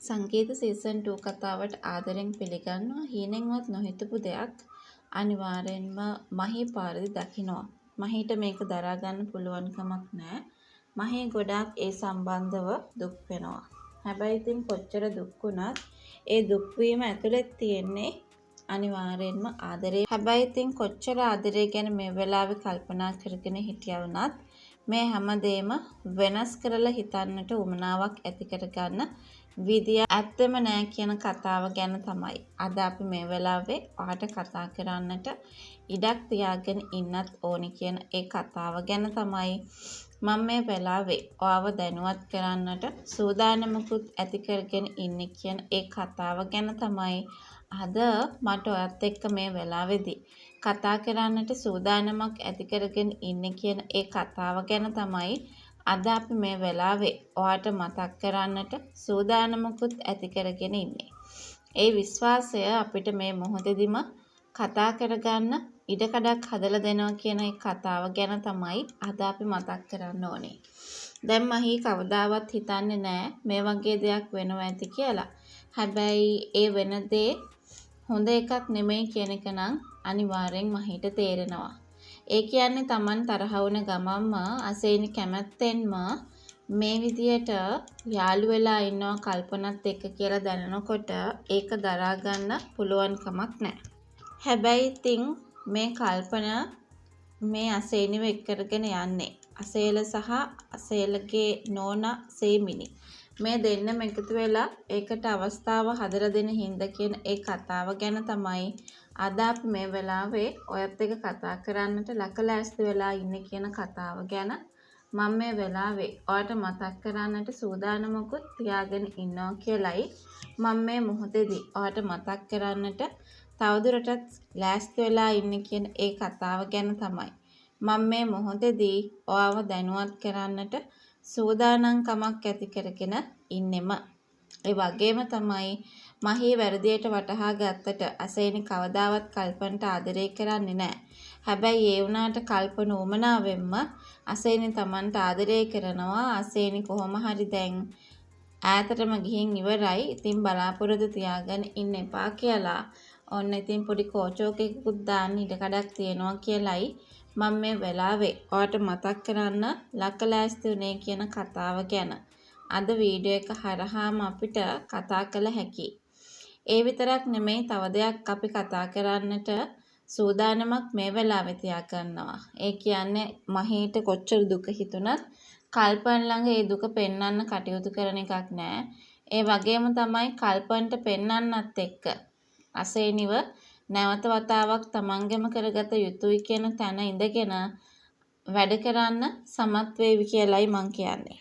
සංගීත සීසන් 2 කතාවට ආදරෙන් පිළිගන්නවා. හීනෙන්වත් නොහිතපු දෙයක් අනිවාර්යෙන්ම මහී පාරදී දකිනවා. මහීට මේක දරා ගන්න පුළුවන් කමක් නැහැ. මහී ගොඩාක් ඒ සම්බන්ධව දුක් වෙනවා. හැබැයි ඉතින් කොච්චර දුක් වුණත් ඒ දුක් වීම ඇතුළේ තියෙන්නේ අනිවාර්යෙන්ම ආදරේ. හැබැයි ඉතින් කොච්චර ආදරේ ගැන මේ වෙලාවේ කල්පනා කරගෙන හිටියා වුණත් මේ හැමදේම වෙනස් කරලා හිතන්නට උවමනාවක් ඇති කරගන්න විදිය ඇත්තම නෑ කියන කතාව ගැන තමයි අද අපි මේ වෙලාවේ ඔයාට කතා කරන්නට ඉඩක් තියාගෙන ඉන්නත් ඕනි කියන ඒ කතාව ගැන තමයි මම මේ වෙලාවේ ඔයාව දැනුවත් කරන්නට සූදානමකුත් ඇති කරගෙන ඉන්නේ කියන ඒ කතාව ගැන තමයි අද මට ඔයත් එක්ක මේ වෙලාවේදී කතා කරන්නට සූදානමක් ඇති කරගෙන ඉන්නේ කියන ඒ කතාව ගැන තමයි අද අපි මේ වෙලාවේ ඔයාට මතක් කරන්නට සූදානමකුත් ඇති කරගෙන ඉන්නේ. ඒ විශ්වාසය අපිට මේ මොහොතේදීම කතා කරගන්න ඉඩකඩක් හදලා දෙනවා කියන ඒ කතාව ගැන තමයි අද අපි මතක් කරන්න ඕනේ. දැන් මහී කවදාවත් හිතන්නේ නැහැ මේ වගේ දෙයක් වෙනවා ඇති කියලා. හැබැයි ඒ වෙන දේ හොඳ එකක් නෙමෙයි කියන එක නම් අනිවාර්යෙන් මහීට තේරෙනවා. ඒ කියන්නේ Taman තරහ වුණ ගමන්ම අසේනි කැමැත්තෙන්ම මේ විදියට යාළු වෙලා ඉන්නවා කල්පනත් එක්ක කියලා දැනනකොට ඒක දරා ගන්න පුළුවන් කමක් නැහැ. හැබැයි ඉතින් මේ කල්පන මේ අසේනිව එක්කරගෙන යන්නේ අසේල සහ අසේලගේ නෝනා සේමිනි. මේ දෙන්නම එකතු වෙලා ඒකට අවස්ථාව හදලා දෙන හින්දා කියන ඒ කතාව ගැන තමයි අද අපි මේ වෙලාවේ ඔයත් එක්ක කතා කරන්නට ලකලෑස්ති වෙලා ඉන්නේ කියන කතාව ගැන මම මේ වෙලාවේ ඔයාට මතක් කරන්නට සූදානමකුත් තියාගෙන ඉන්නවා කියලයි මම මේ මොහොතේදී ඔයාට මතක් කරන්නට තවදුරටත් ලෑස්ති වෙලා ඉන්නේ කියන ඒ කතාව ගැන තමයි මම මේ මොහොතේදී ඔයාව දැනුවත් කරන්නට සූදානම්කමක් ඇති කරගෙන ඉන්නෙම. ඒ වගේම තමයි මහී වැරදියට වටහා ගත්තට අසේනි කවදාවත් කල්පනට ආදරය කරන්නේ නැහැ. හැබැයි ඒ වුණාට කල්පන උමනාවෙන්ම අසේනි Tamanට ආදරය කරනවා. අසේනි කොහොම හරි දැන් ඈතටම ගිහින් ඉවරයි. ඉතින් බලාපොරොත්තු තියාගෙන ඉන්න එපා කියලා. ඔන්න ඉතින් පොඩි කෝචෝකෙකුත් දාන්න ඉඩකඩක් තියෙනවා කියලයි මම මේ වෙලාවේ ඔයාට මතක් කරන්න ලකලෑස්ති උනේ කියන කතාව ගැන අද වීඩියෝ එක හරහාම අපිට කතා කළ හැකියි. ඒ විතරක් නෙමෙයි තව දෙයක් අපි කතා කරන්නට සූදානමක් මේ වෙලාවේ තියාගන්නවා. ඒ කියන්නේ මහීට කොච්චර දුක හිතුණත් කල්පන ළඟ ඒ දුක පෙන්වන්න කටයුතු කරන එකක් නෑ. ඒ වගේම තමයි කල්පන්ට පෙන්වන්නත් එක්ක අසේනිව නැවත වතාවක් තමන්ගෙම කරගත යුතුයි කියන තැන ඉඳගෙන වැඩ කරන්න සමත් වේවි කියලයි මං කියන්නේ.